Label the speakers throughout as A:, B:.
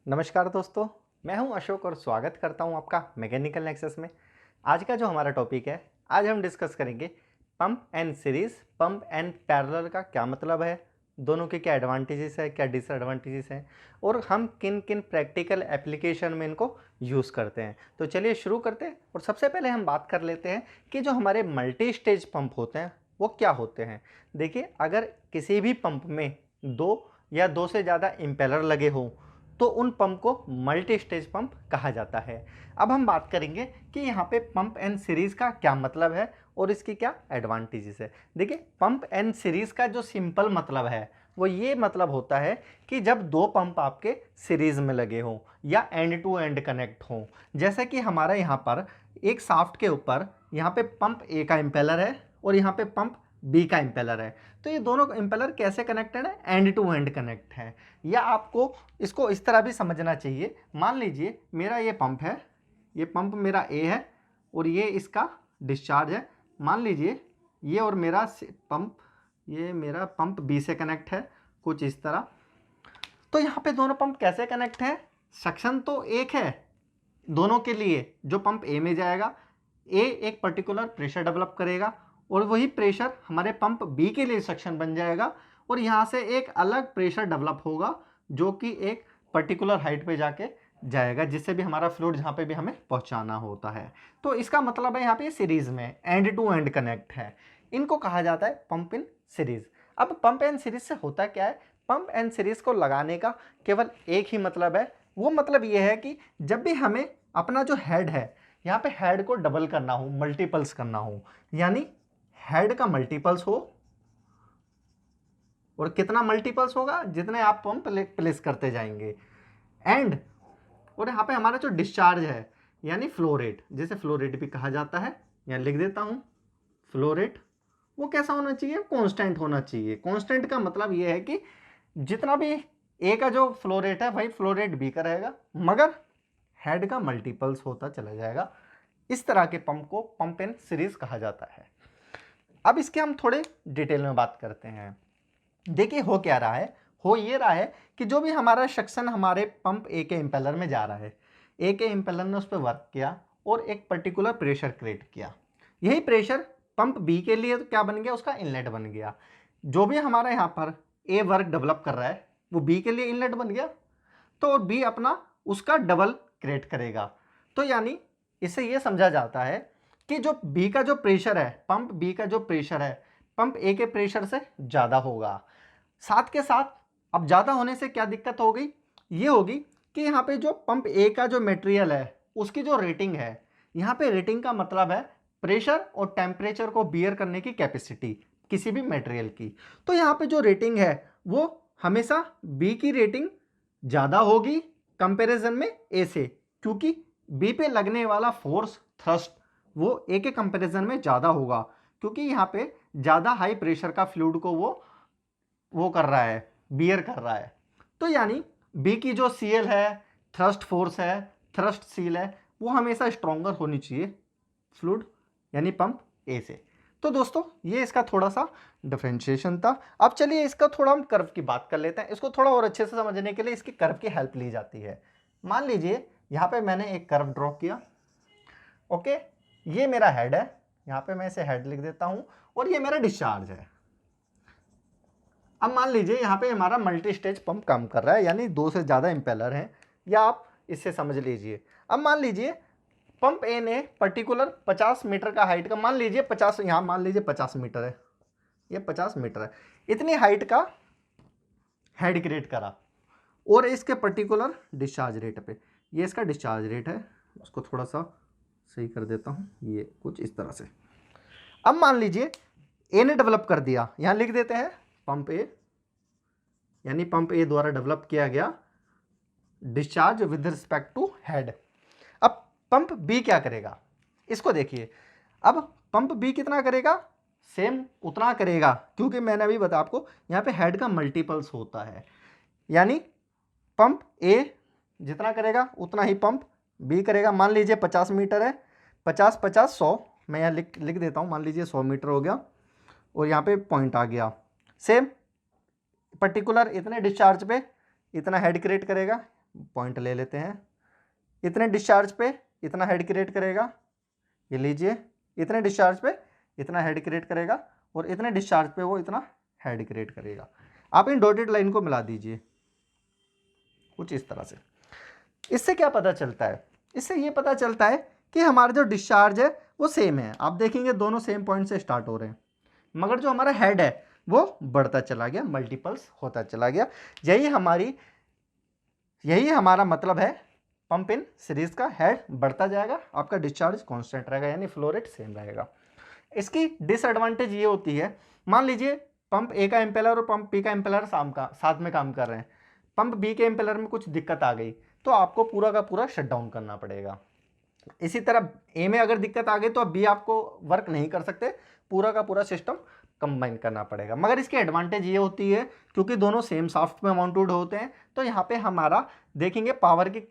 A: नमस्कार दोस्तों, मैं हूं अशोक और स्वागत करता हूं आपका मैकेनिकल नेक्सस में। आज का जो हमारा टॉपिक है, आज हम डिस्कस करेंगे pump and series, pump and parallel का क्या मतलब है, दोनों के क्या एडवांटेजेस है, क्या डिसएडवांटेजेस हैं और हम किन किन प्रैक्टिकल एप्लीकेशन में इनको यूज़ करते हैं। तो चलिए शुरू करते हैं और सबसे पहले हम बात कर लेते हैं कि जो हमारे मल्टी स्टेज पंप होते हैं वो क्या होते हैं। देखिए, अगर किसी भी पंप में दो या दो से ज़्यादा इम्पेलर लगे हों तो उन पंप को मल्टी स्टेज पंप कहा जाता है। अब हम बात करेंगे कि यहाँ पे पंप एंड सीरीज़ का क्या मतलब है और इसकी क्या एडवांटेजेस है। देखिए, पंप एंड सीरीज़ का जो सिंपल मतलब है वो ये मतलब होता है कि जब दो पंप आपके सीरीज़ में लगे हों या एंड टू एंड कनेक्ट हों। जैसे कि हमारा यहाँ पर एक शाफ्ट के ऊपर यहाँ पे पंप ए का इम्पेलर है और यहाँ पे पंप बी का इम्पेलर है। तो ये दोनों इम्पेलर कैसे कनेक्टेड है? एंड टू एंड कनेक्ट है। या आपको इसको इस तरह भी समझना चाहिए, मान लीजिए मेरा ये पंप है, ये पंप मेरा ए है और ये इसका डिस्चार्ज है। मान लीजिए ये और मेरा पंप, ये मेरा पंप बी से कनेक्ट है कुछ इस तरह। तो यहाँ पे दोनों पंप कैसे कनेक्ट हैं? सक्शन तो एक है दोनों के लिए। जो पंप ए में जाएगा, ए एक पर्टिकुलर प्रेशर डेवलप करेगा और वही प्रेशर हमारे पंप बी के लिए सक्शन बन जाएगा और यहाँ से एक अलग प्रेशर डेवलप होगा जो कि एक पर्टिकुलर हाइट पे जाके जाएगा, जिससे भी हमारा फ्लूइड जहाँ पे भी हमें पहुँचाना होता है। तो इसका मतलब है यहाँ पे सीरीज में एंड टू एंड कनेक्ट है। इनको कहा जाता है पंप इन सीरीज। अब पंप एंड सीरीज से होता क्या है? पंप एंड सीरीज को लगाने का केवल एक ही मतलब है। वो मतलब ये है कि जब भी हमें अपना जो हेड है, यहाँ पे हेड को डबल करना हो, मल्टीपल्स करना हो, यानी हेड का मल्टीपल्स हो। और कितना मल्टीपल्स होगा? जितने आप पंप प्लेस करते जाएंगे। एंड और यहाँ पे हमारा जो डिस्चार्ज है यानी फ्लो रेट, जिसे फ्लो रेट भी कहा जाता है, यहाँ लिख देता हूँ फ्लो रेट, वो कैसा होना चाहिए? कांस्टेंट होना चाहिए। कांस्टेंट का मतलब ये है कि जितना भी ए का जो फ्लो रेट है वही फ्लो रेट बी का रहेगा, मगर हेड का मल्टीपल्स होता चला जाएगा। इस तरह के पंप को पंप एंड सीरीज कहा जाता है। अब इसके हम थोड़े डिटेल में बात करते हैं। देखिए, हो क्या रहा है? हो ये रहा है कि जो भी हमारा सक्शन हमारे पंप ए के इम्पेलर में जा रहा है, ए के इम्पेलर ने उस पर वर्क किया और एक पर्टिकुलर प्रेशर क्रिएट किया। यही प्रेशर पंप बी के लिए तो क्या बन गया? उसका इनलेट बन गया। जो भी हमारा यहाँ पर ए वर्क डेवलप कर रहा है वो बी के लिए इनलेट बन गया, तो बी अपना उसका डबल क्रिएट करेगा। तो यानी इससे ये समझा जाता है कि जो बी का जो प्रेशर है, पंप बी का जो प्रेशर है, पंप ए के प्रेशर से ज़्यादा होगा। साथ के साथ अब ज़्यादा होने से क्या दिक्कत हो गई? ये होगी कि यहाँ पे जो पंप ए का जो मटेरियल है उसकी जो रेटिंग है, यहाँ पे रेटिंग का मतलब है प्रेशर और टेम्परेचर को बियर करने की कैपेसिटी किसी भी मटेरियल की। तो यहाँ पे जो रेटिंग है वो हमेशा बी की रेटिंग ज़्यादा होगी कंपैरिजन में ए से, क्योंकि बी पे लगने वाला फोर्स थ्रस्ट वो ए के कंपैरिजन में ज़्यादा होगा, क्योंकि यहाँ पे ज़्यादा हाई प्रेशर का फ्लूइड को वो कर रहा है, बियर कर रहा है। तो यानी बी की जो सीएल है, थ्रस्ट फोर्स है, थ्रस्ट सील है, वो हमेशा स्ट्रॉन्गर होनी चाहिए फ्लूइड यानी पंप ए से। तो दोस्तों, ये इसका थोड़ा सा डिफरेंशिएशन था। अब चलिए इसका थोड़ा हम कर्व की बात कर लेते हैं। इसको थोड़ा और अच्छे से समझने के लिए इसकी कर्व की हेल्प ली जाती है। मान लीजिए यहाँ पे मैंने एक कर्व ड्रॉ किया। ओके, ये मेरा हेड है, यहाँ पे मैं इसे हेड लिख देता हूँ और ये मेरा डिस्चार्ज है। अब मान लीजिए यहाँ पे हमारा मल्टी स्टेज पंप काम कर रहा है, यानी दो से ज़्यादा इम्पेलर हैं, या आप इससे समझ लीजिए। अब मान लीजिए पंप ए ने पर्टिकुलर 50 मीटर का हाइट का, मान लीजिए 50, यहाँ मान लीजिए 50 मीटर है, ये 50 मीटर है, इतनी हाइट का हेड क्रिएट करा और इसके पर्टिकुलर डिस्चार्ज रेट पे, ये इसका डिस्चार्ज रेट है, उसको थोड़ा सा सही कर देता हूँ, ये कुछ इस तरह से। अब मान लीजिए ए ने डेवलप कर दिया, यहाँ लिख देते हैं पंप ए, यानी पंप ए द्वारा डेवलप किया गया discharge with respect to head. अब पंप बी क्या करेगा? इसको देखिए। अब पंप बी कितना करेगा? सेम उतना करेगा, क्योंकि मैंने अभी बताया आपको यहाँ पे हेड का मल्टीपल्स होता है, यानी पंप ए जितना करेगा उतना ही पंप बी करेगा। मान लीजिए 50 मीटर है, 50 50 100, मैं यहाँ लिख देता हूँ, मान लीजिए 100 मीटर हो गया और यहाँ पे पॉइंट आ गया। सेम पर्टिकुलर इतने डिस्चार्ज पे इतना हेड क्रिएट करेगा, पॉइंट ले लेते हैं, इतने डिस्चार्ज पे इतना हेड क्रिएट करेगा, ये लीजिए, इतने डिस्चार्ज पे इतना हेड क्रिएट करेगा और इतने डिस्चार्ज पे वो इतना हेड क्रिएट करेगा। आप इन डॉटेड लाइन को मिला दीजिए कुछ इस तरह से। इससे क्या पता चलता है? इससे ये पता चलता है कि हमारा जो डिस्चार्ज है वो सेम है। आप देखेंगे दोनों सेम पॉइंट से स्टार्ट हो रहे हैं, मगर जो हमारा हेड है वो बढ़ता चला गया, मल्टीपल्स होता चला गया। यही हमारा मतलब है पंप इन सीरीज का, हेड बढ़ता जाएगा, आपका डिस्चार्ज कांस्टेंट रहेगा, यानी फ्लो रेट सेम रहेगा। इसकी डिसएडवांटेज ये होती है, मान लीजिए पंप ए का इम्पेलर और पंप बी का इम्पेलर साथ में काम कर रहे हैं, पंप बी के इम्पेलर में कुछ दिक्कत आ गई तो आपको पूरा का पूरा शट डाउन करना पड़ेगा। इसी तरह ए में अगर दिक्कत आ गई तो अब बी आपको वर्क नहीं कर सकते, पूरा का पूरा सिस्टम कंबाइन करना पड़ेगा। मगर इसकी एडवांटेज ये होती है क्योंकि दोनों सेम शाफ्ट में माउंटेड होते हैं तो यहाँ पे हमारा देखेंगे पावर की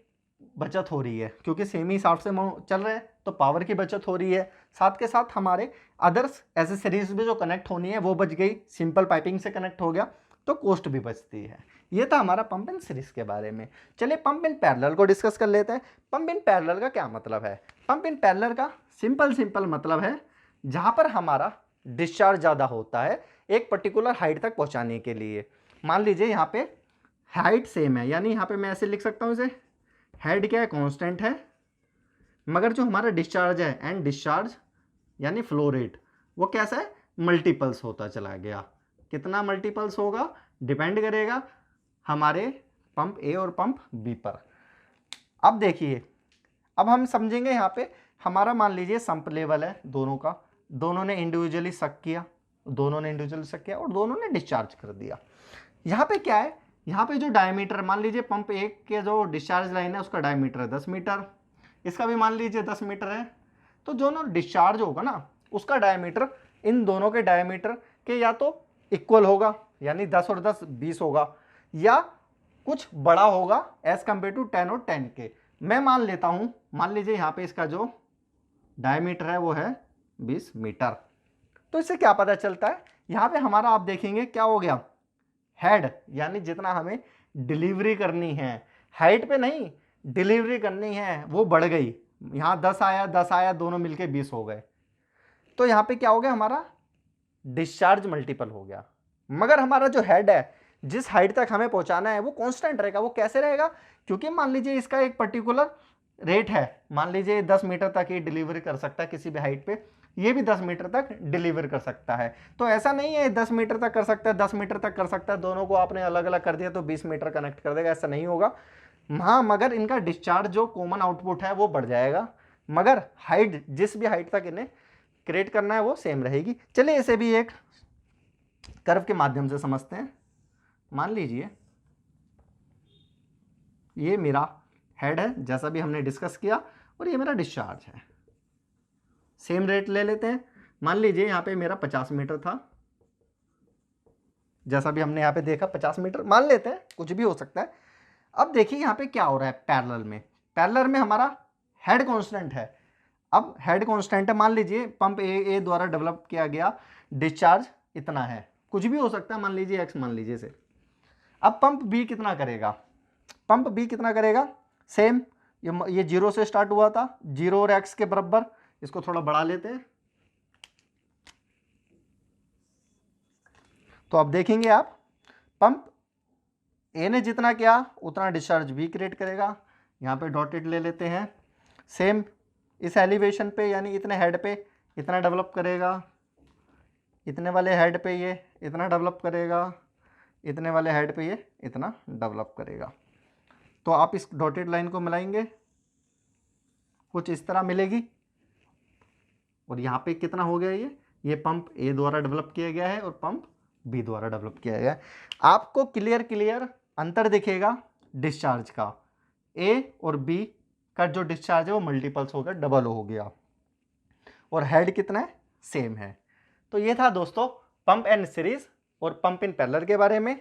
A: बचत हो रही है, क्योंकि सेम ही शाफ्ट से चल रहे हैं तो पावर की बचत हो रही है। साथ के साथ हमारे अदर्स एसेसरीज भी जो कनेक्ट होनी है वो बच गई, सिंपल पाइपिंग से कनेक्ट हो गया तो कॉस्ट भी बचती है। ये था हमारा पंप इन सीरीज के बारे में। चलिए पंप इन पैरेलल को डिस्कस कर लेते हैं। पंप इन पैरेलल का क्या मतलब है? पंप इन पैरेलल का सिंपल मतलब है जहां पर हमारा डिस्चार्ज ज़्यादा होता है एक पर्टिकुलर हाइट तक पहुंचाने के लिए। मान लीजिए यहाँ पे हाइट सेम है, यानी यहाँ पे मैं ऐसे लिख सकता हूँ इसे, हेड क्या है, कांस्टेंट है, मगर जो हमारा डिस्चार्ज है एंड डिस्चार्ज यानी फ्लो रेट वो कैसा है, मल्टीपल्स होता चला गया। कितना मल्टीपल्स होगा डिपेंड करेगा हमारे पंप ए और पंप बी पर। अब देखिए, अब हम समझेंगे यहाँ पे हमारा मान लीजिए संप लेवल है दोनों का, दोनों ने इंडिविजुअली सक किया और दोनों ने डिस्चार्ज कर दिया। यहाँ पे क्या है, यहाँ पे जो डायमीटर, मान लीजिए पंप एक के जो डिस्चार्ज लाइन है उसका डायमीटर 10 मीटर, इसका भी मान लीजिए 10 मीटर है, तो जो ना डिस्चार्ज होगा ना उसका डायमीटर इन दोनों के डायमीटर के या तो इक्वल होगा, यानी 10 और 10 20 होगा, या कुछ बड़ा होगा एज कम्पेयर टू 10 और 10 के। मैं मान लेता हूं, मान लीजिए यहाँ पे इसका जो डायमीटर है वो है 20 मीटर। तो इससे क्या पता चलता है, यहाँ पे हमारा आप देखेंगे क्या हो गया, हेड यानी जितना हमें डिलीवरी करनी है, हाइट पे नहीं डिलीवरी करनी है वो बढ़ गई। यहाँ 10 आया दोनों मिलके 20 हो गए, तो यहाँ पे क्या हो गया, हमारा डिस्चार्ज मल्टीपल हो गया। मगर हमारा जो हेड है जिस हाइट तक हमें पहुंचाना है वो कांस्टेंट रहेगा। वो कैसे रहेगा, क्योंकि मान लीजिए इसका एक पर्टिकुलर रेट है, मान लीजिए 10 मीटर तक ये डिलीवरी कर सकता है किसी भी हाइट पे, ये भी 10 मीटर तक डिलीवर कर सकता है। तो ऐसा नहीं है 10 मीटर तक कर सकता है 10 मीटर तक कर सकता है, दोनों को आपने अलग अलग कर दिया तो 20 मीटर कनेक्ट कर देगा, ऐसा नहीं होगा। हाँ, मगर इनका डिस्चार्ज जो कॉमन आउटपुट है वो बढ़ जाएगा, मगर हाइट जिस भी हाइट तक इन्हें क्रिएट करना है वो सेम रहेगी। चलिए इसे भी एक कर्व के माध्यम से समझते हैं। मान लीजिए ये मेरा हेड है जैसा भी हमने डिस्कस किया, और ये मेरा डिस्चार्ज है, सेम रेट ले लेते हैं। मान लीजिए यहाँ पे मेरा 50 मीटर था, जैसा भी हमने यहाँ पे देखा 50 मीटर मान लेते हैं, कुछ भी हो सकता है। अब देखिए यहाँ पे क्या हो रहा है, पैरेलल में हमारा हेड कांस्टेंट है। अब हेड कांस्टेंट है, मान लीजिए पंप ए द्वारा डेवलप किया गया डिस्चार्ज इतना है, कुछ भी हो सकता है, मान लीजिए एक्स मान लीजिए से। अब पंप बी कितना करेगा, सेम, ये 0 से स्टार्ट हुआ था, 0 और एक्स के बराबर, इसको थोड़ा बढ़ा लेते हैं। तो अब देखेंगे आप, पंप ए ने जितना किया उतना डिस्चार्ज बी क्रिएट करेगा। यहाँ पे डॉटेड ले लेते हैं, सेम इस एलिवेशन पे यानी इतने हेड पे इतना डेवलप करेगा, इतने वाले हेड पे ये इतना डेवलप करेगा, इतने वाले हेड पे ये इतना डेवलप करेगा। तो आप इस डॉटेड लाइन को मिलाएंगे कुछ इस तरह मिलेगी, और यहाँ पे कितना हो गया, ये पंप ए द्वारा डेवलप किया गया है और पंप बी द्वारा डेवलप किया गया है। आपको क्लियर अंतर दिखेगा डिस्चार्ज का, ए और बी का जो डिस्चार्ज है वो मल्टीपल्स होकर डबल हो गया, और हेड कितना है, सेम है। तो ये था दोस्तों पंप एंड सीरीज और पंप इन पैरेलल के बारे में।